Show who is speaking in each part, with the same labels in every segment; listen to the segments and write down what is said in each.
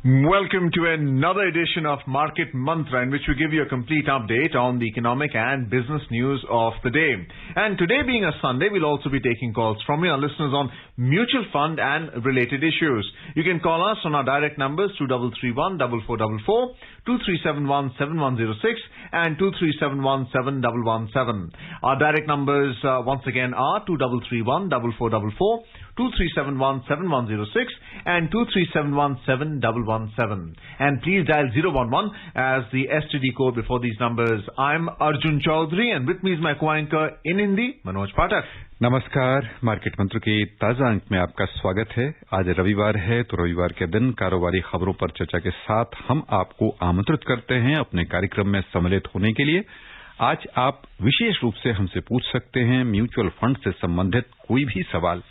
Speaker 1: Welcome to another edition of Market Mantra, in which we give you a complete update on the economic and business news of the day. And today being a Sunday, we'll also be taking calls from your listeners on mutual fund and related issues. You can call us on our direct numbers 2331-4444, 2371-7106 and 2371-7117. Our direct numbers once again are 2331-4444, 2371-7106 and 2371-7117. And please dial 011 as the STD code before these numbers. I'm Arjun Chaudhary and with me is my co-anchor in Hindi, Manoj Pathak.
Speaker 2: नमस्कार। Market मंत्र के ताजा अंक में आपका स्वागत है। आज रविवार है, तो रविवार के दिन कारोबारी खबरों पर चर्चा के साथ हम आपको आमंत्रित करते हैं अपने कार्यक्रम में सम्मिलित होने के लिए। आज आप विशेष रूप से हमसे पूछ सकते हैं म्यूचुअल फंड से संबंधित कोई भी सवाल।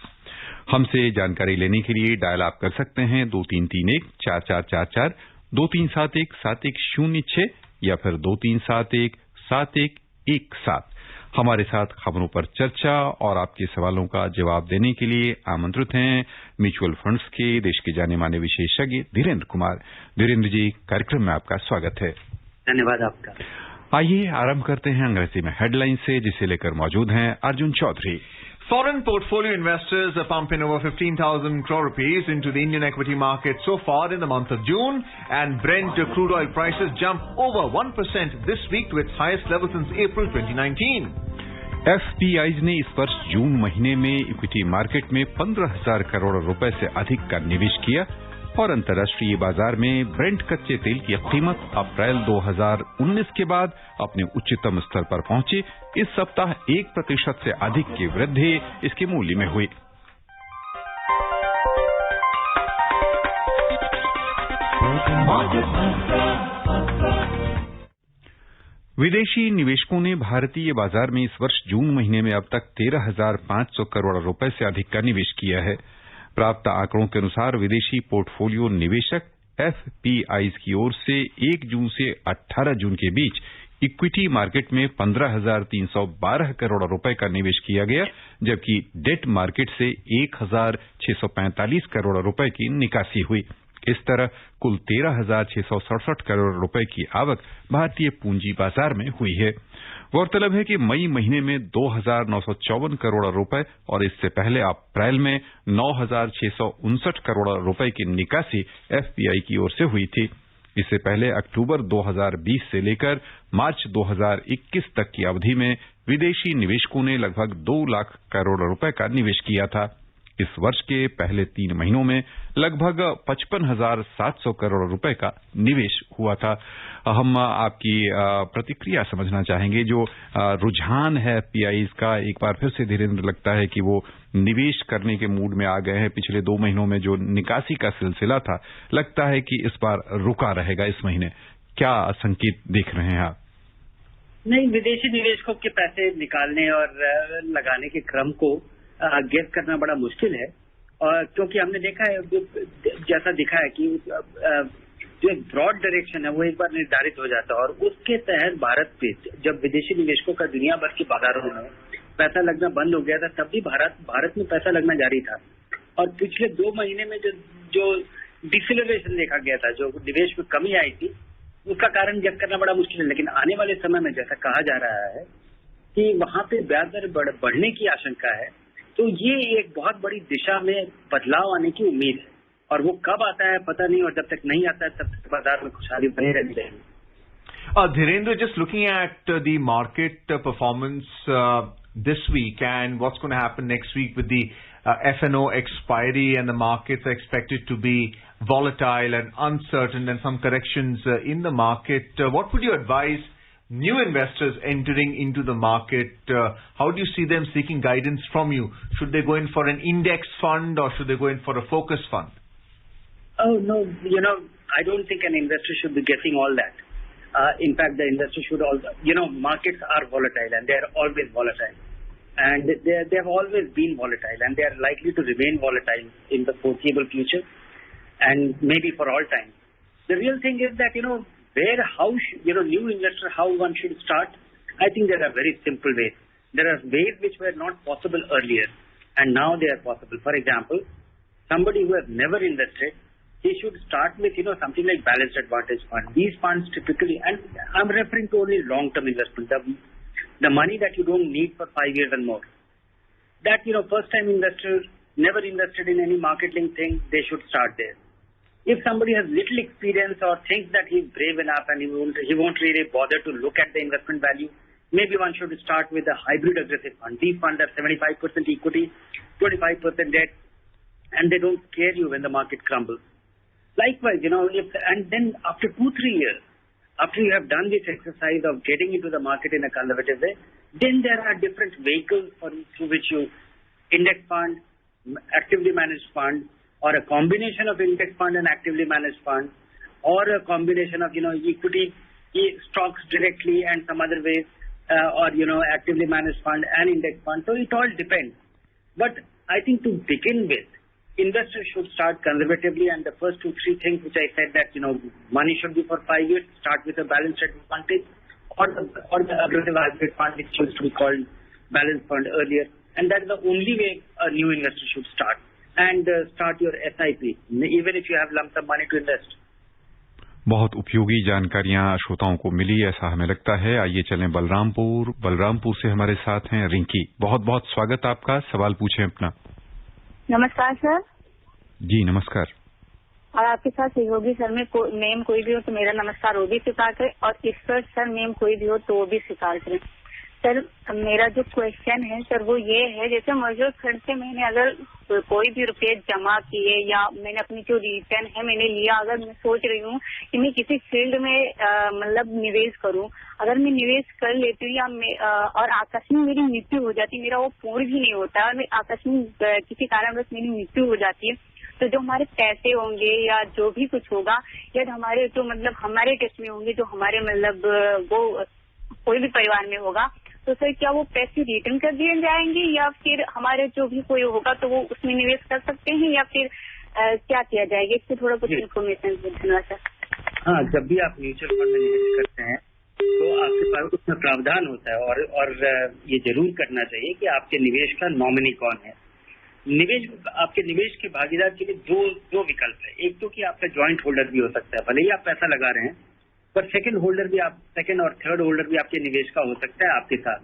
Speaker 2: हमसे जानकारी लेने के लिए डायल आप कर सकते हैं 2331-4444, 2371-7106 या फिर 2371-7117। हमारे साथ खबरों पर चर्चा और आपके सवालों का जवाब देने के लिए आमंत्रित हैं म्यूचुअल फंड्स के देश के जाने माने विशेषज्ञ धीरेन्द्र कुमार। धीरेन्द्र जी, कार्यक्रम में आपका स्वागत है।
Speaker 3: धन्यवाद आपका।
Speaker 2: आइए आरंभ करते हैं अंग्रेजी में हेडलाइन से, जिसे लेकर मौजूद हैं Arjun Chaudhary.
Speaker 1: Foreign portfolio investors are pumping over 15,000 crore rupees into the Indian equity market so far in the month of June, and Brent crude oil prices jump over 1% this week to its highest level since April 2019.
Speaker 2: FPIs ने इस वर्ष जून महीने में equity market में 15,000 करोड़ रुपए से अधिक का निवेश किया और अंतर्राष्ट्रीय बाजार में ब्रेंट कच्चे तेल की कीमत अप्रैल 2019 के बाद अपने उच्चतम स्तर पर पहुंची। इस सप्ताह 1% से अधिक की वृद्धि इसके मूल्य में हुई। विदेशी निवेशकों ने भारतीय बाजार में इस वर्ष जून महीने में अब तक 13,500 करोड़ रुपए से अधिक का निवेश किया है। प्राप्त आंकड़ों के अनुसार विदेशी पोर्टफोलियो निवेशक FPIs की ओर से 1 जून से 18 जून के बीच इक्विटी मार्केट में 15,312 करोड़ रुपए का निवेश किया गया, जबकि डेट मार्केट से 1,645 करोड़ रुपए की निकासी हुई। इस तरह कुल 13,667 करोड़ रुपए की आवक भारतीय पूंजी बाजार में हुई है। गौरतलब है कि मई महीने में 2,954 करोड़ रुपए और इससे पहले अप्रैल में 9,659 करोड़ रुपए की निकासी FPI की ओर से हुई थी। इससे पहले अक्टूबर 2020 से लेकर मार्च 2021 तक की अवधि में विदेशी निवेशकों ने लगभग 2 लाख करोड़ रुपए का निवेश किया था। इस वर्ष के पहले 3 महीनों में लगभग 55,700 करोड़ रुपए का निवेश हुआ था। हम आपकी प्रतिक्रिया समझना चाहेंगे। जो रुझान है FPIs का, एक बार फिर से धीरेन्द्र लगता है कि वो निवेश करने के मूड में आ गए हैं। पिछले 2 महीनों में जो निकासी का सिलसिला था, लगता है कि इस बार रुका रहेगा इस महीने। क्या संकेत देख रहे हैं आप?
Speaker 3: नहीं, विदेशी निवेशकों के पैसे निकालने और लगाने के क्रम को गेस करना बड़ा मुश्किल है, और क्योंकि हमने देखा है, जैसा दिखा है कि जो एक ब्रॉड डायरेक्शन है वो एक बार निर्धारित हो जाता है, और उसके तहत भारत पे जब विदेशी निवेशकों का दुनिया भर के बाजारों में पैसा लगना बंद हो गया था, तब भी भारत में पैसा लगना जारी था। और पिछले 2 महीने में जो डिसेलरेशन देखा गया था, जो निवेश में कमी आई थी, उसका कारण गेस करना बड़ा मुश्किल है। लेकिन आने वाले समय में जैसा कहा जा रहा है कि वहां पे ब्याज दर बढ़ने की आशंका है, तो ये एक बहुत बड़ी दिशा में बदलाव आने की उम्मीद है, और वो कब आता है पता नहीं, और जब तक नहीं आता है तब तक बाजार में खुशहाली बनी रहनी चाहिए।
Speaker 1: Dhirendra, just looking at the market performance this week and what's going to happen next week with the F&O expiry, and the markets are expected to be volatile and uncertain and some corrections in the market, what would you advise new investors entering into the market? How do you see them seeking guidance from you? Should they go in for an index fund or should they go in for a focus fund?
Speaker 3: Oh, no, I don't think an investor should be guessing all that. In fact, the investor should also, markets are volatile and they are always volatile. And they have always been volatile, and they are likely to remain volatile in the foreseeable future and maybe for all time. The real thing is that, new investor, how one should start, I think there are very simple ways. There are ways which were not possible earlier, and now they are possible. For example, somebody who has never invested, he should start start with, something like balanced advantage fund. These funds typically, and I'm referring to only long-term investment, the money that you don't need for 5 years and more. That, first-time investors never invested in any market-linked thing, they should start there. If somebody has little experience or thinks that he's brave enough and he won't really bother to look at the investment value, maybe one should start with a hybrid aggressive fund. These funds are 75% equity, 25% debt, and they don't scare you when the market crumbles. Likewise, and then after 2-3 years, after you have done this exercise of getting into the market in a conservative way, then there are different vehicles through which you index fund, actively managed fund, or a combination of index fund and actively managed fund, or a combination of equity stocks directly and some other ways, or actively managed fund and index fund. So it all depends. But I think to begin with, investors should start conservatively, and the first 2-3 things which I said, that money should be for 5 years, start with a balanced advantage, or the aggressive hybrid fund, which used to be called balanced fund earlier, and that is the only way a new investor should start. And start your SIP, even if you have lump sum money to invest.
Speaker 2: बहुत उपयोगी जानकारियां श्रोताओं को मिली, ऐसा हमें लगता है। आइए चलें बलरामपुर से हमारे साथ हैं रिंकी। बहुत बहुत स्वागत आपका, सवाल पूछें अपना।
Speaker 4: नमस्कार सर।
Speaker 2: जी नमस्कार।
Speaker 4: और आपके साथ सहयोगी सर में नेम कोई भी हो तो मेरा नमस्कार वो भी स्वीकार करें, और ईश्वर सर नेम कोई भी हो तो वो भी स्वीकार करें। सर मेरा जो क्वेश्चन है सर वो ये है, जैसे म्यूचुअल फंड से मैंने अगर कोई भी रुपए जमा किए या मैंने अपनी जो रिटर्न है मैंने लिया, अगर मैं सोच रही हूँ कि मैं किसी फील्ड में मतलब निवेश करूँ, अगर मैं निवेश कर लेती हूँ या और आकस्मिक मेरी मृत्यु हो जाती है, मेरा वो पूर्ण भी नहीं होता और मैं आकस्मिक किसी कारणवश मेरी मृत्यु हो जाती है, तो जो हमारे पैसे होंगे या जो भी कुछ होगा या हमारे जो मतलब हमारे टेस्ट में होंगे, जो हमारे मतलब वो कोई भी परिवार में होगा, तो सर क्या वो पैसे रिटर्न कर दिए जाएंगे या फिर हमारे जो भी कोई होगा तो वो उसमें निवेश कर सकते हैं या फिर क्या किया जाएगा? इससे थोड़ा कुछ इन्फॉर्मेशन धन्यवाद सर।
Speaker 3: हाँ, जब भी आप म्यूचुअल फंड में निवेश करते हैं तो आपके पास उसमें प्रावधान होता है और ये जरूर करना चाहिए कि आपके निवेश का नॉमिनी कौन है। आपके निवेश के भागीदार के लिए दो विकल्प है। एक तो कि आपका ज्वाइंट होल्डर भी हो सकता है, भले ही आप पैसा लगा रहे हैं, पर सेकंड और थर्ड होल्डर भी आपके निवेश का हो सकता है आपके साथ।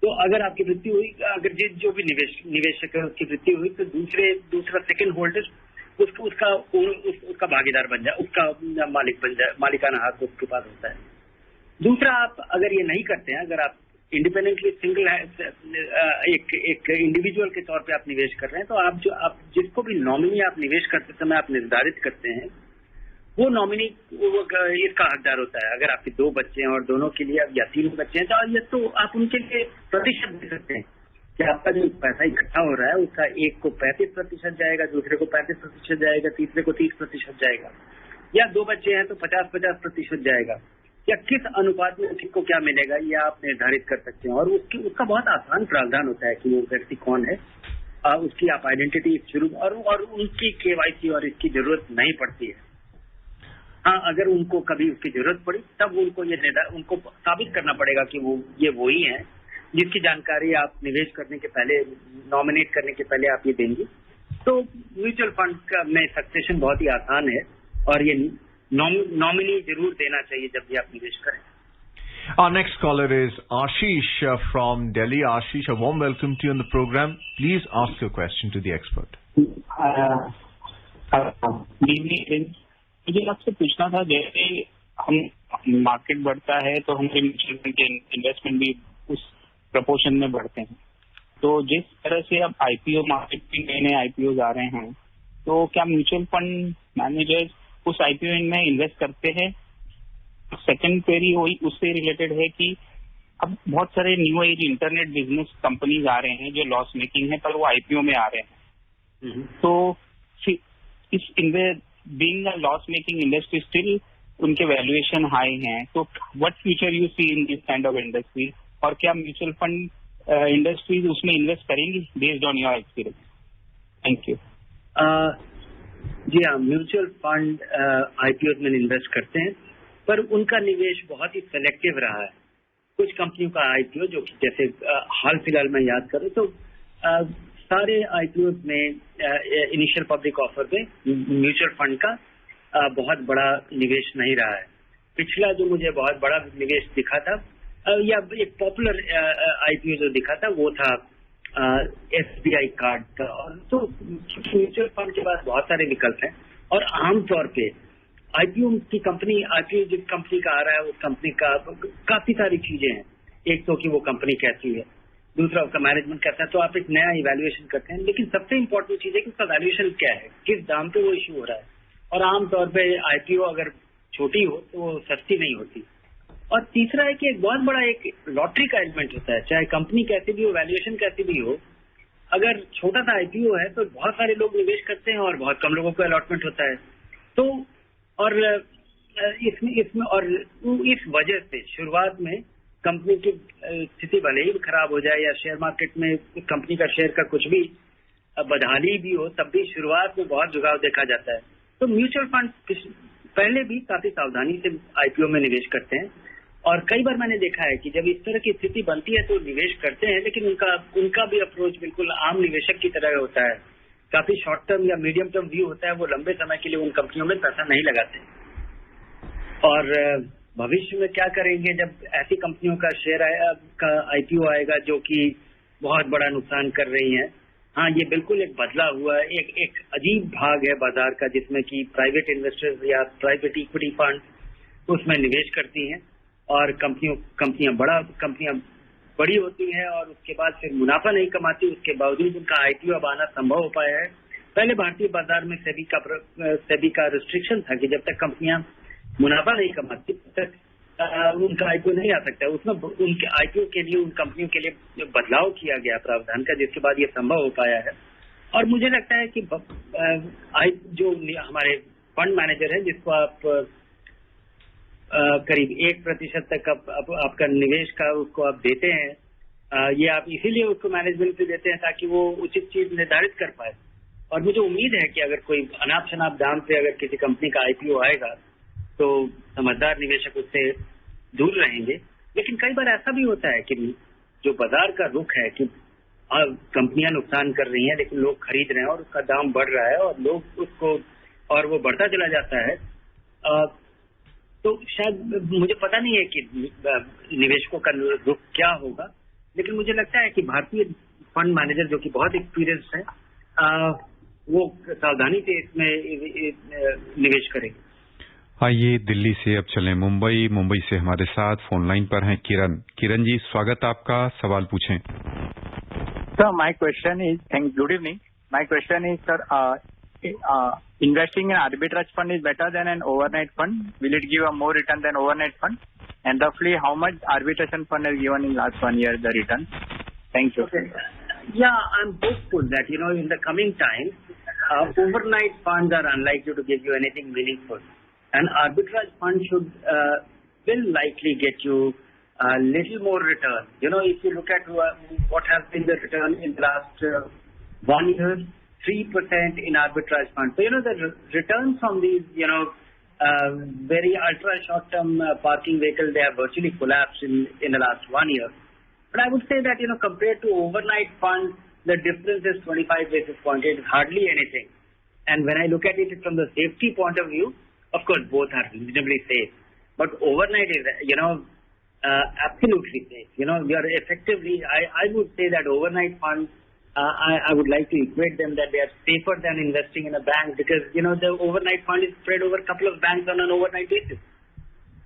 Speaker 3: तो अगर आपकी मृत्यु हुई, अगर जो भी निवेशक है उसकी मृत्यु हुई, तो दूसरा सेकंड होल्डर उसका भागीदार बन जाए, उसका मालिक बन जाए, मालिकाना हक उसके पास होता है। दूसरा, आप अगर ये नहीं करते हैं, अगर आप इंडिपेंडेंटली सिंगल एक इंडिविजुअल के तौर पे आप निवेश कर रहे हैं, तो आप जिसको भी नॉमिनी आप निवेश करते समय आप निर्धारित करते हैं, वो नॉमिनी इसका हकदार होता है। अगर आपके 2 बच्चे हैं और दोनों के लिए या 3 बच्चे हैं तो आप उनके लिए प्रतिशत दे सकते हैं कि आपका जो पैसा इकट्ठा हो रहा है उसका एक को 35% जाएगा, दूसरे को 35% जाएगा, तीसरे को 30% जाएगा, या 2 बच्चे हैं तो 50% जाएगा, या किस अनुपात में किसको क्या मिलेगा ये आप निर्धारित कर सकते हैं। और उसका बहुत आसान प्रावधान होता है कि वो व्यक्ति कौन है, उसकी आप आइडेंटिटी शुरू और उनकी KYC और इसकी जरूरत नहीं पड़ती है। हाँ, अगर उनको कभी उसकी जरूरत पड़ी तब उनको साबित करना पड़ेगा कि ये वही है जिसकी जानकारी आप निवेश करने के पहले, नॉमिनेट करने के पहले आप ये देंगे। तो म्यूचुअल फंड में सक्सेशन बहुत ही आसान है और ये नॉमिनी जरूर देना चाहिए जब भी आप निवेश करें।
Speaker 1: Our next caller is Ashish from Delhi. Ashish, a warm welcome to you on the program. Please ask your question to the expert.
Speaker 5: मुझे आपसे पूछना था, जैसे हम मार्केट बढ़ता है तो हमारे म्यूचुअल फंड के इन्वेस्टमेंट भी उस प्रपोर्शन में बढ़ते हैं, तो जिस तरह से अब IPO मार्केट में नए IPOs आ रहे हैं, तो क्या म्यूचुअल फंड मैनेजर्स उस IPO में इन्वेस्ट करते हैं? सेकंड क्वेरी वही उससे रिलेटेड है कि अब बहुत सारे new age internet business companies आ रहे हैं जो लॉस मेकिंग है पर वो IPO में आ रहे हैं, तो इस being a loss making industry still उनके वैल्यूएशन हाई हैं, तो what future you see in this kind of industry, और क्या म्यूचुअल फंड इंडस्ट्रीज उसमें इन्वेस्ट करेंगी based on your experience? Thank you.
Speaker 3: जी हाँ, म्यूचुअल फंड IPOs में इन्वेस्ट करते हैं, पर उनका निवेश बहुत ही सेलेक्टिव रहा है। कुछ कंपनियों का IPO जो कि जैसे हाल फिलहाल में याद करूं तो सारे IPOs में इनिशियल पब्लिक ऑफर में म्यूचुअल फंड का बहुत बड़ा निवेश नहीं रहा है। पिछला जो मुझे बहुत बड़ा निवेश दिखा था या एक पॉपुलर आईपीओ जो दिखा था वो था SBI कार्ड का। और तो म्यूचुअल फंड के पास बहुत सारे विकल्प हैं और आमतौर पे आईपीओ जिस कंपनी का आ रहा है उस कंपनी का काफी सारी चीजें हैं। एक तो कि वो कंपनी कैसी है, दूसरा उसका मैनेजमेंट कैसा है, तो आप एक नया इवैल्यूएशन करते हैं। लेकिन सबसे इम्पोर्टेंट चीज है कि उसका वैल्यूएशन क्या है, किस दाम पे वो इश्यू हो रहा है। और आमतौर पे आईपीओ अगर छोटी हो तो वो सस्ती नहीं होती। और तीसरा है कि एक बहुत बड़ा एक लॉटरी का एलिमेंट होता है, चाहे कंपनी कैसी भी हो, वैल्यूएशन कैसी भी हो। अगर छोटा सा आईपीओ है तो बहुत सारे लोग निवेश करते हैं और बहुत कम लोगों को अलॉटमेंट होता है। तो और इसमें और इस वजह से शुरुआत में कंपनी की स्थिति भले ही खराब हो जाए या शेयर मार्केट में कंपनी का शेयर का कुछ भी बदहाली भी हो, तब भी शुरुआत में बहुत झुकाव देखा जाता है। तो म्यूचुअल फंड पहले भी काफी सावधानी से आईपीओ में निवेश करते हैं और कई बार मैंने देखा है कि जब इस तरह की स्थिति बनती है तो निवेश करते हैं, लेकिन उनका भी अप्रोच बिल्कुल आम निवेशक की तरह होता है। काफी शॉर्ट टर्म या मीडियम टर्म व्यू होता है, वो लंबे समय के लिए उन कंपनियों में पैसा नहीं लगाते। और भविष्य में क्या करेंगे जब ऐसी कंपनियों का शेयर का आईपीओ आएगा जो कि बहुत बड़ा नुकसान कर रही हैं। हाँ, ये बिल्कुल एक बदला हुआ एक अजीब भाग है बाजार का जिसमें कि प्राइवेट इन्वेस्टर्स या प्राइवेट इक्विटी फंड उसमें निवेश करती हैं और कंपनियां बड़ी होती हैं और उसके बाद फिर मुनाफा नहीं कमाती। उसके बावजूद उनका आईपीओ अब आना संभव हो पाया है। पहले भारतीय बाजार में सेबी का रिस्ट्रिक्शन था कि जब तक कंपनियां मुनाफा नहीं कमाती तब तक उनका आईपीओ नहीं आ सकता। उसमें उनके आईपीओ के लिए उन कंपनियों के लिए बदलाव किया गया प्रावधान का, जिसके बाद ये संभव हो पाया है। और मुझे लगता है कि जो हमारे फंड मैनेजर है जिसको आप करीब 1% तक आपका निवेश का उसको आप देते हैं, ये आप इसीलिए उसको मैनेजमेंट से देते हैं ताकि वो उचित चीज निर्धारित कर पाए। और मुझे उम्मीद है कि अगर कोई अनाप शनाप दाम पे अगर किसी कंपनी का आईपीओ आएगा तो समझदार निवेशक उससे दूर रहेंगे। लेकिन कई बार ऐसा भी होता है कि जो बाजार का रुख है कि कंपनियां नुकसान कर रही हैं लेकिन लोग खरीद रहे हैं और उसका दाम बढ़ रहा है और लोग उसको और वो बढ़ता चला जाता है। तो शायद मुझे पता नहीं है कि निवेशकों का रुख क्या होगा, लेकिन मुझे लगता है कि भारतीय फंड मैनेजर जो कि बहुत एक्सपीरियंस है वो सावधानी से इसमें निवेश करेंगे।
Speaker 2: आइए दिल्ली से अब चलें मुंबई से हमारे साथ फोन लाइन पर हैं किरण जी, स्वागत आपका, सवाल पूछें।
Speaker 6: Sir my question is good evening. My question is sir, investing in arbitrage fund is better than an overnight fund? Will it give a more return than overnight fund? And roughly how much arbitration fund has given in last 1 year the return? Thank you.
Speaker 3: Okay. Yeah, I'm hopeful that in the coming time, overnight funds are unlikely to give you anything meaningful. An arbitrage fund will likely get you a little more return. If you look at what has been the return in the last 1 year, 3% in arbitrage funds. So, the returns from these, very ultra short-term parking vehicles, they have virtually collapsed in the last 1 year. But I would say that, compared to overnight funds, the difference is 25 basis points. It is hardly anything. And when I look at it from the safety point of view, of course, both are reasonably safe. But overnight is, absolutely safe. You are effectively, I would say that overnight funds, I would like to equate them that they are safer than investing in a bank because, the overnight fund is spread over a couple of banks on an overnight basis.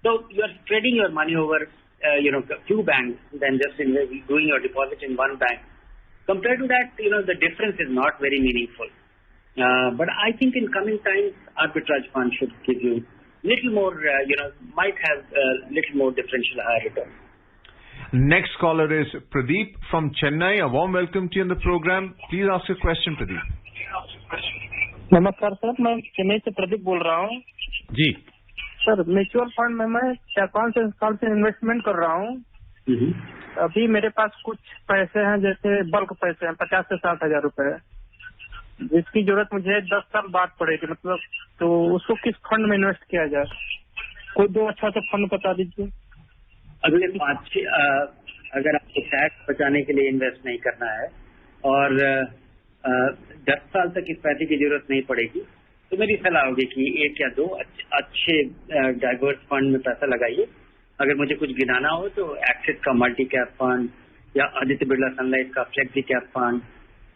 Speaker 3: So you are spreading your money over, a few banks than just doing your deposit in one bank. Compared to that, the difference is not very meaningful. But I think in coming times, arbitrage fund should give you little more, might have little more differential higher return.
Speaker 1: Next caller is Pradeep from Chennai. A warm welcome to you on the program. Please ask your question, Pradeep.
Speaker 7: नमस्कार sir, मैं चेन्नई से प्रदीप बोल रहा हूँ।
Speaker 2: जी
Speaker 7: sir, mutual fund में मैं 4-5 साल से इन्वेस्टमेंट कर रहा हूँ। अभी मेरे पास कुछ पैसे हैं, जैसे बल्क पैसे हैं 50 से 60 हजार रुपए, जिसकी जरूरत मुझे 10 साल बाद पड़ेगी, मतलब तो उसको किस फंड में इन्वेस्ट किया जाए? कोई 2 अच्छा सा फंड बता दीजिए।
Speaker 3: अगले 5 अगर आपको टैक्स बचाने के लिए इन्वेस्ट नहीं करना है और 10 साल तक इस पैसे की जरूरत नहीं पड़ेगी तो मेरी सलाह होगी कि 1 या 2 अच्छे डाइवर्स फंड में पैसा लगाइए। अगर मुझे कुछ गिनाना हो तो एक्सिस का मल्टी कैप फंड, या आदित्य बिरला सनलाइफ का फ्लेक्सी कैप फंड,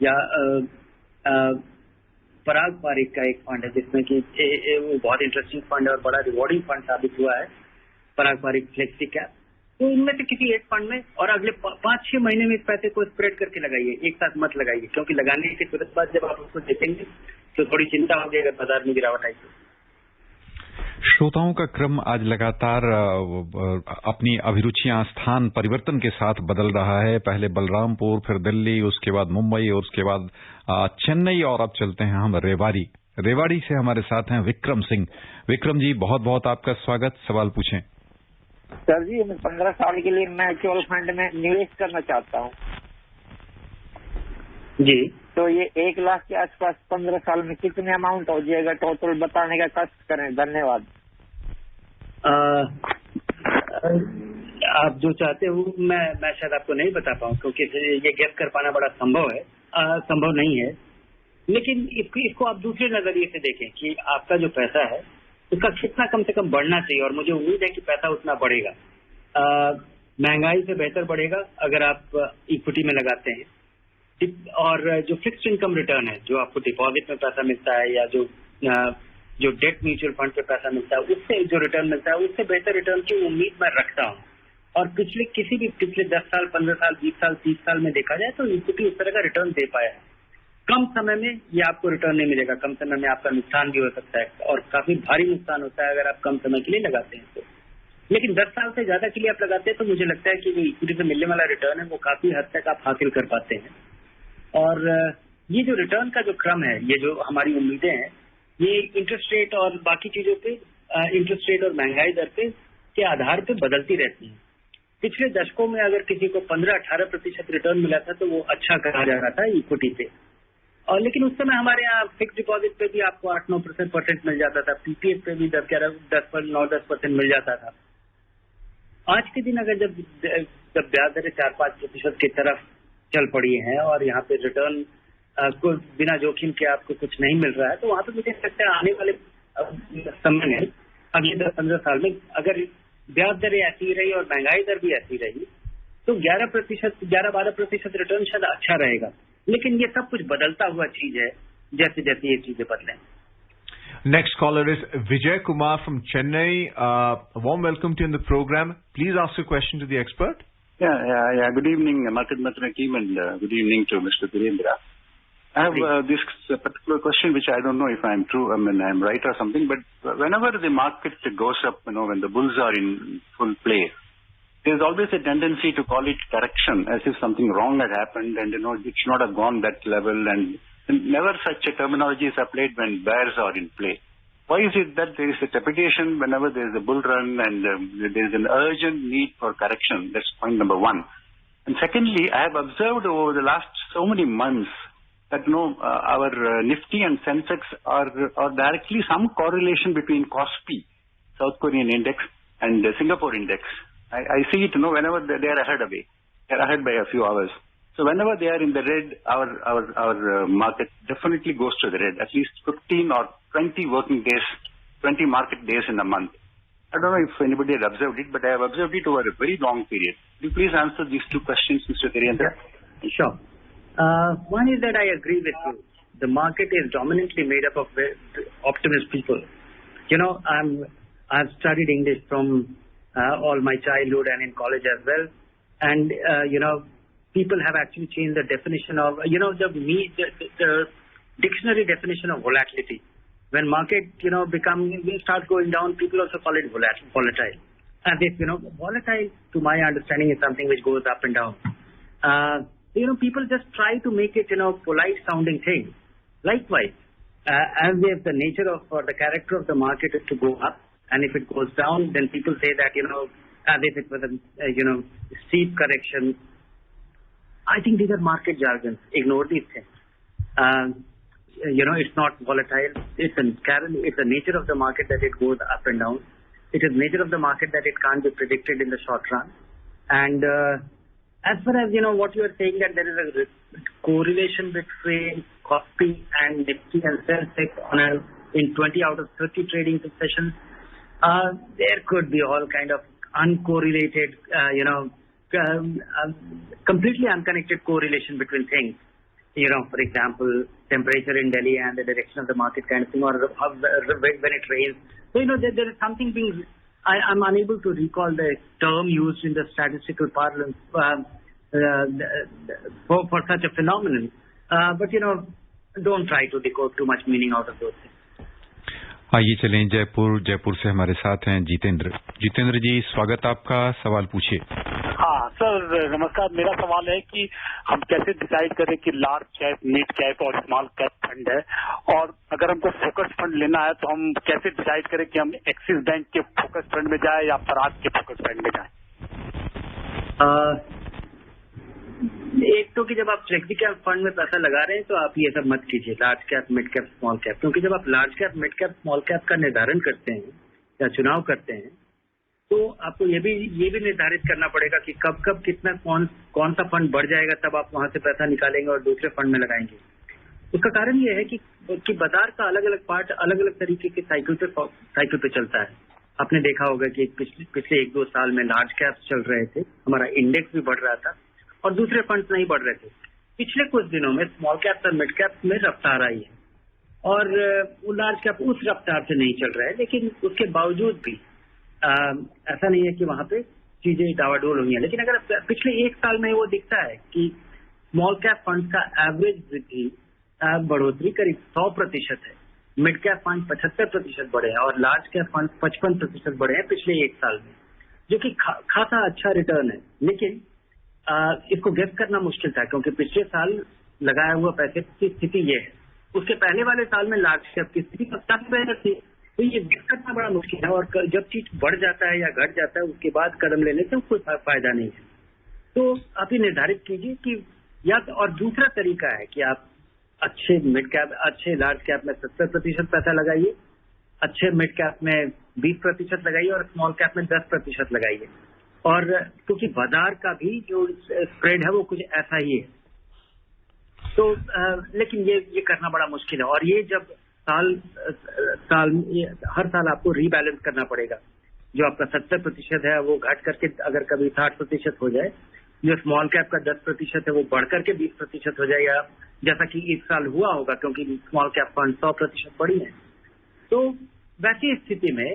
Speaker 3: या पराग पारिक का एक फंड है जिसमें कि वो बहुत इंटरेस्टिंग फंड है और बड़ा रिवॉर्डिंग फंड साबित हुआ है, पराग पारिक फ्लेक्सी कैप। तो इनमें से किसी एक फंड में, और अगले 5-6 महीने में इस पैसे को स्प्रेड करके लगाइए, एक साथ मत लगाइए, क्योंकि लगाने के तुरंत बाद जब आप उसको देखेंगे तो थोड़ी चिंता होगी अगर बाजार में गिरावट आई तो।
Speaker 2: श्रोताओं का क्रम आज लगातार अपनी अभिरुचियां स्थान परिवर्तन के साथ बदल रहा है। पहले बलरामपुर, फिर दिल्ली, उसके बाद मुंबई और उसके बाद चेन्नई, और अब चलते हैं हम रेवाड़ी। रेवाड़ी से हमारे साथ हैं विक्रम सिंह। विक्रम जी, बहुत बहुत आपका स्वागत। सवाल पूछें।
Speaker 8: सर जी, मैं 15 साल के लिए म्यूचुअल फंड में निवेश करना चाहता हूँ
Speaker 3: जी।
Speaker 8: तो ये 1 लाख के आसपास 15 साल में कितने अमाउंट हो जाएगा टोटल, बताने का कष्ट करें। धन्यवाद।
Speaker 3: आप जो चाहते हो मैं शायद आपको नहीं बता पाऊँ, क्योंकि ये गेस कर पाना बड़ा संभव नहीं है। लेकिन इसको आप दूसरे नजरिए से देखें कि आपका जो पैसा है उसका कितना कम से कम बढ़ना चाहिए, और मुझे उम्मीद है कि पैसा उतना बढ़ेगा। महंगाई से बेहतर बढ़ेगा अगर आप इक्विटी में लगाते हैं। और जो फिक्स्ड इनकम रिटर्न है, जो आपको डिपॉजिट में पैसा मिलता है या जो डेट म्यूचुअल फंड पे पैसा मिलता है, उससे जो रिटर्न मिलता है उससे बेहतर रिटर्न की उम्मीद मैं रखता हूँ। और पिछले 10 साल, 15 साल, 20 साल, 30 साल में देखा जाए तो इक्विटी उस तरह का रिटर्न दे पाया है। कम समय में ये आपको रिटर्न नहीं मिलेगा, कम समय में आपका नुकसान भी हो सकता है, और काफी भारी नुकसान होता है अगर आप कम समय के लिए लगाते हैं तो। लेकिन 10 साल से ज्यादा के लिए आप लगाते हैं तो मुझे लगता है कि जो इक्विटी से मिलने वाला रिटर्न है वो काफी हद तक आप हासिल कर पाते हैं। और ये जो रिटर्न का जो क्रम है, ये जो हमारी उम्मीदें हैं, ये इंटरेस्ट रेट और बाकी चीजों पे, इंटरेस्ट रेट और महंगाई दर पे के आधार पे बदलती रहती है। पिछले दशकों में अगर किसी को 15-18% रिटर्न मिला था तो वो अच्छा कहा जा रहा था इक्विटी पे। और लेकिन उस समय हमारे यहाँ फिक्स डिपॉजिट पे भी आपको 8-9% मिल जाता था, पीपीएफ पे भी 9-10% मिल जाता था। आज के दिन अगर जब ब्याज दरें 4-5% की तरफ चल पड़ी हैं और यहाँ पे रिटर्न को बिना जोखिम के आपको कुछ नहीं मिल रहा है, तो वहां पे मुझे लगता है आने वाले समय में, अगले 10-15 साल में, अगर ब्याज दरें ऐसी रही और महंगाई दर भी ऐसी रही तो 11-12% रिटर्न शायद अच्छा रहेगा। लेकिन ये सब कुछ बदलता हुआ चीज है, जैसे जैसे ये चीजें बदलें।
Speaker 1: Next caller is Vijay Kumar from Chennai. A warm welcome to you in the program. Please ask a question to the expert.
Speaker 9: Yeah. Good evening, Market Mathura team, and good evening to Mr. Dhirendra. I have this particular question, which I don't know if I'm true, I'm right or something, but whenever the market goes up, when the bulls are in full play, there's always a tendency to call it correction, as if something wrong had happened and, it should not have gone that level, and never such a terminology is applied when bears are in play. Why is it that there is a trepidation whenever there is a bull run and there is an urgent need for correction? That's point number one. And secondly, I have observed over the last so many months that our Nifty and Sensex are directly some correlation between KOSPI, South Korean index, and the Singapore index. I see it, whenever they are ahead away. They are ahead by a few hours. So whenever they are in the red, our market definitely goes to the red, at least 15 or 20 working days, 20 market days in a month. I don't know if anybody had observed it, but I have observed it over a very long period. Will you please answer these two questions, Mr. Dhirendra?
Speaker 3: Sure. One is that I agree with you. The market is dominantly made up of optimist people. I've studied English from all my childhood and in college as well. And, people have actually changed the definition of, the dictionary definition of volatility. When market, start going down, people also call it volatile. And if, volatile, to my understanding, is something which goes up and down. People just try to make it, polite sounding thing. Likewise, as if the nature of or the character of the market is to go up, and if it goes down, then people say that, as if it was a, steep correction. I think these are market jargons. Ignore these things. It's not volatile. It's a nature of the market that it goes up and down. It is nature of the market that it can't be predicted in the short run. And as far as, what you are saying, that there is a correlation between KOSPI and Nifty and Sensex on a in 20 out of 30 trading sessions, there could be all kind of uncorrelated, completely unconnected correlation between things. For example, temperature in Delhi and the direction of the market kind of thing, or when it rains. So, there is something being, I'm unable to recall the term used in the statistical parlance for such a phenomenon. But, don't try to decode too much meaning out of those things.
Speaker 2: आइए चलें जयपुर से हमारे साथ हैं जितेंद्र जी, स्वागत आपका, सवाल पूछिए।
Speaker 10: हाँ सर, नमस्कार। मेरा सवाल है कि हम कैसे डिसाइड करें कि लार्ज कैप, मिड कैप और स्मॉल कैप फंड है, और अगर हमको फोकस फंड लेना है तो हम कैसे डिसाइड करें कि हम एक्सिस बैंक के फोकस फंड में जाए या पराग के फोकस फंड में जाए?
Speaker 3: एक तो कि जब आप फ्लेक्सी कैप फंड में पैसा लगा रहे हैं तो आप ये सब मत कीजिए, large cap, mid cap, small cap, क्योंकि जब आप large cap, mid cap, small cap का निर्धारण करते हैं या चुनाव करते हैं तो आपको ये भी निर्धारित करना पड़ेगा कि कब कितना कौन सा फंड बढ़ जाएगा, तब आप वहां से पैसा निकालेंगे और दूसरे फंड में लगाएंगे। उसका कारण ये है कि बाजार का अलग अलग पार्ट अलग अलग तरीके के साइकिल पे चलता है। आपने देखा होगा कि पिछले 1-2 साल में लार्ज कैप्स चल रहे थे, हमारा इंडेक्स भी बढ़ रहा था और दूसरे फंड्स नहीं बढ़ रहे थे। पिछले कुछ दिनों में स्मॉल कैप्स और मिड कैप्स में रफ्तार आई है और वो लार्ज कैप उस रफ्तार से नहीं चल रहा है, लेकिन उसके बावजूद भी ऐसा नहीं है कि वहां पे चीजें डावाडोल हुई हैं। लेकिन अगर पिछले 1 साल में वो दिखता है कि स्मॉल कैप फंड का एवरेज वृद्धि बढ़ोतरी करीब 100% है, मिड कैप फंड 75% बढ़े हैं और लार्ज कैप फंड 55% बढ़े हैं पिछले 1 साल में, जो कि खासा अच्छा रिटर्न है। लेकिन इसको गेस करना मुश्किल था क्योंकि पिछले साल लगाया हुआ पैसे की स्थिति ये है, उसके पहले वाले साल में लार्ज कैप की स्थिति काफी बेहतर थी। तो ये गेस करना बड़ा मुश्किल है और जब चीज बढ़ जाता है या घट जाता है उसके बाद कदम लेने से कोई फायदा नहीं है। तो आप ये निर्धारित कीजिए कि या तो, और दूसरा तरीका है कि आप अच्छे मिड कैप, अच्छे लार्ज कैप में 70% पैसा लगाइए, अच्छे मिड कैप में 20% लगाइए और स्मॉल कैप में 10% लगाइए। और क्योंकि बाजार का भी जो स्प्रेड है वो कुछ ऐसा ही है, तो लेकिन ये करना बड़ा मुश्किल है। और ये जब हर साल आपको रीबैलेंस करना पड़ेगा। जो आपका 70% है वो घट करके अगर कभी 60% हो जाए, जो स्मॉल कैप का 10% है वो बढ़ करके 20% हो जाएगा, जैसा कि इस साल हुआ होगा क्योंकि स्मॉल कैप फंड 100% बढ़ी है। तो वैसी स्थिति में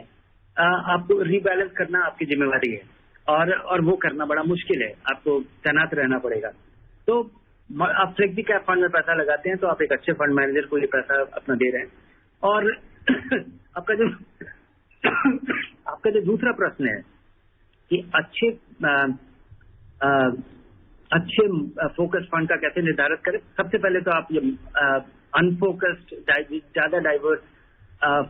Speaker 3: आपको रीबैलेंस करना आपकी जिम्मेवारी है और वो करना बड़ा मुश्किल है, आपको तैनात रहना पड़ेगा। तो आप फ्लेक्सी कैप फंड में पैसा लगाते हैं तो आप एक अच्छे फंड मैनेजर को ये पैसा अपना दे रहे हैं। और आपका जो दूसरा प्रश्न है कि अच्छे फोकस फंड का कैसे निर्धारित करें, सबसे पहले तो आप ये अनफोकस्ड, ज्यादा डाइवर्स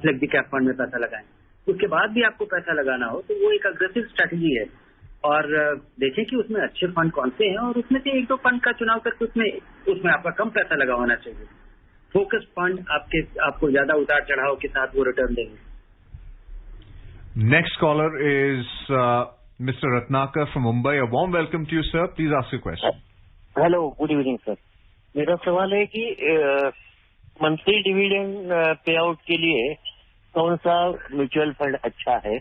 Speaker 3: फ्लेक्सी कैप फंड में पैसा लगाएं। उसके बाद भी आपको पैसा लगाना हो तो वो एक अग्रेसिव स्ट्रैटेजी है और देखें कि उसमें अच्छे फंड कौन से हैं और उसमें से 1-2 फंड का चुनाव करके उसमें आपका कम पैसा लगा होना चाहिए। फोकस फंड आपको ज्यादा उतार चढ़ाव के साथ वो रिटर्न देंगे।
Speaker 1: Next caller is mister Ratnakar from Mumbai. A warm welcome to you sir, please ask your question.
Speaker 11: Hello, good evening sir. मेरा सवाल है कि मंथली डिविडेंड पे आउट के लिए कौन सा म्यूचुअल फंड अच्छा है,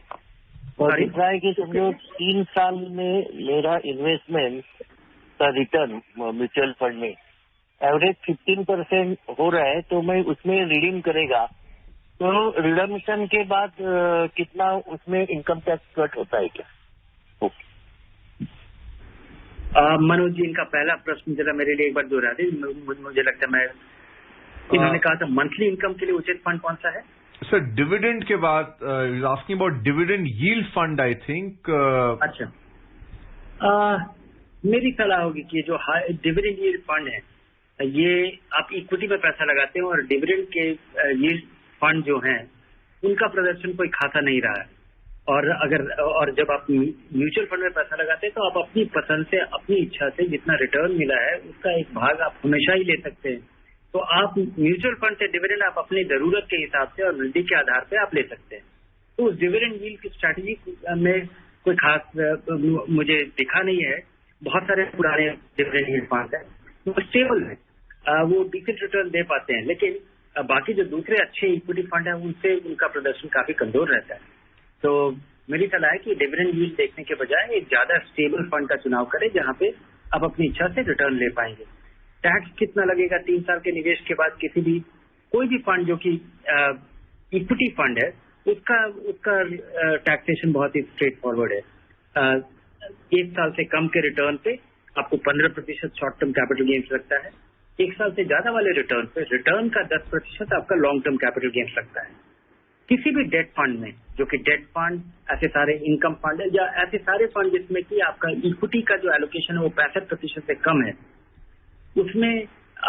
Speaker 11: और दूसरा है कि समझो 3 साल में मेरा इन्वेस्टमेंट का रिटर्न म्यूचुअल फंड में एवरेज 15% हो रहा है, तो मैं उसमें रिडीम करेगा तो रिडम्पशन के बाद कितना उसमें इनकम टैक्स कट होता है क्या?
Speaker 3: मनोज जी, इनका पहला प्रश्न जरा मेरे लिए एक बार दोहरा दें। मुझे लगता है इन्होंने कहा था मंथली इनकम के लिए उचित फंड कौन सा है?
Speaker 1: सर, डिविडेंड के बाद asking about dividend yield fund I think.
Speaker 3: अच्छा, मेरी सलाह होगी कि जो डिविडेंड यील्ड फंड है ये आप इक्विटी में पैसा लगाते हैं और डिविडेंड के यील्ड फंड जो हैं उनका प्रदर्शन कोई खासा नहीं रहा है। और जब आप म्यूचुअल फंड में पैसा लगाते हैं तो आप अपनी पसंद से, अपनी इच्छा से जितना रिटर्न मिला है उसका एक भाग आप हमेशा ही ले सकते हैं। तो आप म्यूचुअल फंड से डिविडेंड आप अपनी जरूरत के हिसाब से और वृद्धि के आधार पे आप ले सकते हैं। तो उस डिविडेंड यील्ड की स्ट्रैटेजी में कोई खास मुझे दिखा नहीं है। बहुत सारे पुराने डिविडेंड यील्ड फंड है, वो स्टेबल है, वो डिसेंट रिटर्न दे पाते हैं। लेकिन बाकी जो दूसरे अच्छे इक्विटी फंड है उनसे उनका प्रदर्शन काफी कमजोर रहता है। तो मेरी सलाह है कि डिविडेंड यील्ड देखने के बजाय एक ज्यादा स्टेबल फंड का चुनाव करें जहां पे आप अपनी इच्छा से रिटर्न ले पाएंगे। टैक्स कितना लगेगा 3 साल के निवेश के बाद, किसी भी कोई भी फंड जो कि इक्विटी फंड है उसका टैक्सेशन बहुत ही स्ट्रेट फॉरवर्ड है। 1 साल से कम के रिटर्न पे आपको 15% शॉर्ट टर्म कैपिटल गेन्स लगता है। 1 साल से ज्यादा वाले रिटर्न पे रिटर्न का 10% आपका लॉन्ग टर्म कैपिटल गेन्स लगता है। किसी भी डेट फंड में, जो कि डेट फंड, ऐसे सारे इनकम फंड है या ऐसे सारे फंड जिसमें कि आपका इक्विटी का जो एलोकेशन है वो 65% से कम है, उसमें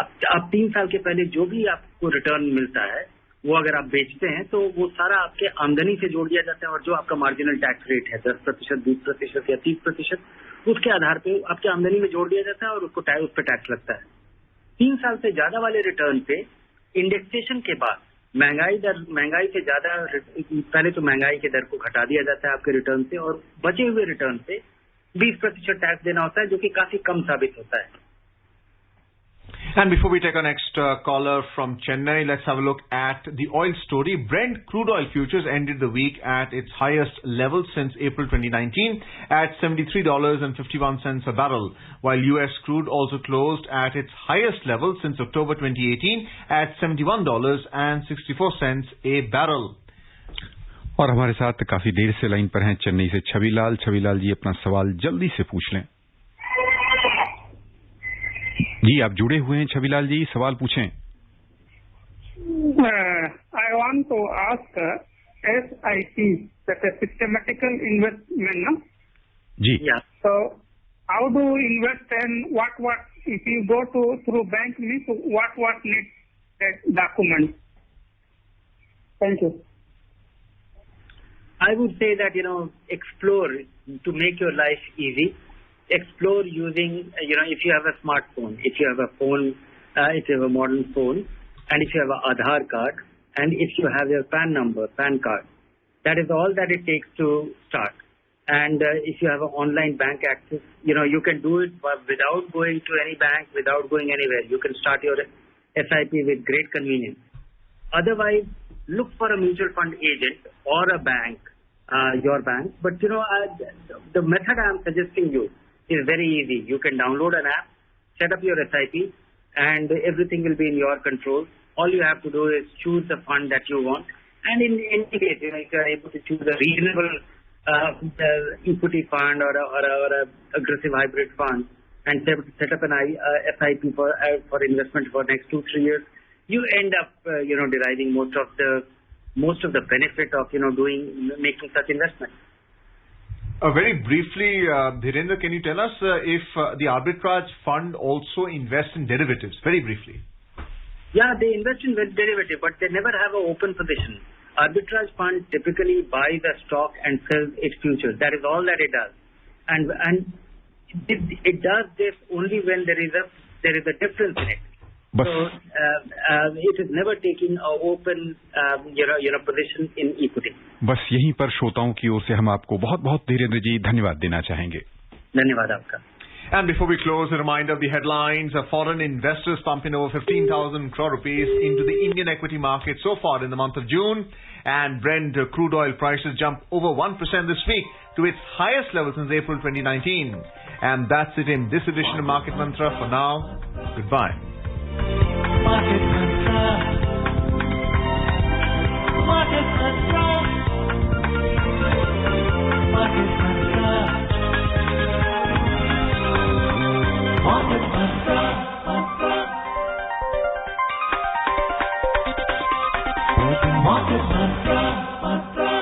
Speaker 3: आप 3 साल के पहले जो भी आपको रिटर्न मिलता है वो अगर आप बेचते हैं तो वो सारा आपके आमदनी से जोड़ दिया जाता है, और जो आपका मार्जिनल टैक्स रेट है 10%, 20% या 30%, उसके आधार पे आपकी आमदनी में जोड़ दिया जाता है और उस पर टैक्स लगता है। 3 साल से ज्यादा वाले रिटर्न पे इंडेक्सेशन के बाद महंगाई से ज्यादा, पहले तो महंगाई के दर को घटा दिया जाता है आपके रिटर्न से, और बचे हुए रिटर्न पे 20% टैक्स देना होता है, जो कि काफी कम साबित होता है।
Speaker 1: And before we take our next caller from Chennai, let's have a look at the oil story. Brent crude oil futures ended the week at its highest level since April 2019 at $73.51 a barrel, while US crude also closed at its highest level since October 2018 at $71.64 a barrel.
Speaker 2: और हमारे साथ काफी देर से line पर हैं चेन्नई से छविलाल जी, अपना सवाल जल्दी से पूछ लें। जी, आप जुड़े हुए हैं छविलाल जी, सवाल पूछें।
Speaker 7: I want to ask SIP, that is systematical investment, no?
Speaker 2: जी।
Speaker 7: So how do you invest and what if you go through bank means what needs that document? Thank you.
Speaker 3: I would say that, explore to make your life easy. Explore using, if you have a smartphone, if you have a phone, if you have a modern phone, and if you have an Aadhaar card, and if you have your PAN card, that is all that it takes to start. And if you have an online bank access, you can do it without going to any bank, without going anywhere. You can start your SIP with great convenience. Otherwise, look for a mutual fund agent or a bank, your bank. But, the method I am suggesting you is very easy. You can download an app, set up your SIP, and everything will be in your control. All you have to do is choose the fund that you want. And in any case, if you are able to choose a reasonable equity fund or a aggressive hybrid fund and set up an SIP for investment for next 2-3 years, you end up, deriving most of the benefit of, making such investments.
Speaker 1: Very briefly, Dhirendra, can you tell us if the arbitrage fund also invests in derivatives? Very briefly.
Speaker 3: Yeah, they invest in derivative, but they never have an open position. Arbitrage fund typically buys a stock and sells its futures. That is all that it does, and it does this only when there is a difference in it. So it is never taking an open, position in equity.
Speaker 2: बस यहीं पर श्रोताओं की ओर से हम आपको बहुत बहुत धीरेन्द्र जी धन्यवाद देना चाहेंगे।
Speaker 3: धन्यवाद आपका।
Speaker 1: And before we close, a reminder of the headlines. Foreign investors pumping over 15,000 crore rupees into the Indian equity market so far in the month of June. And Brent crude oil prices jumped over 1% this week to its highest level since April 2019. And that's it in this edition of Market Mantra. For now, goodbye. Market Mantra. Market Mantra. Market Mantra. Market Mantra. Market Mantra.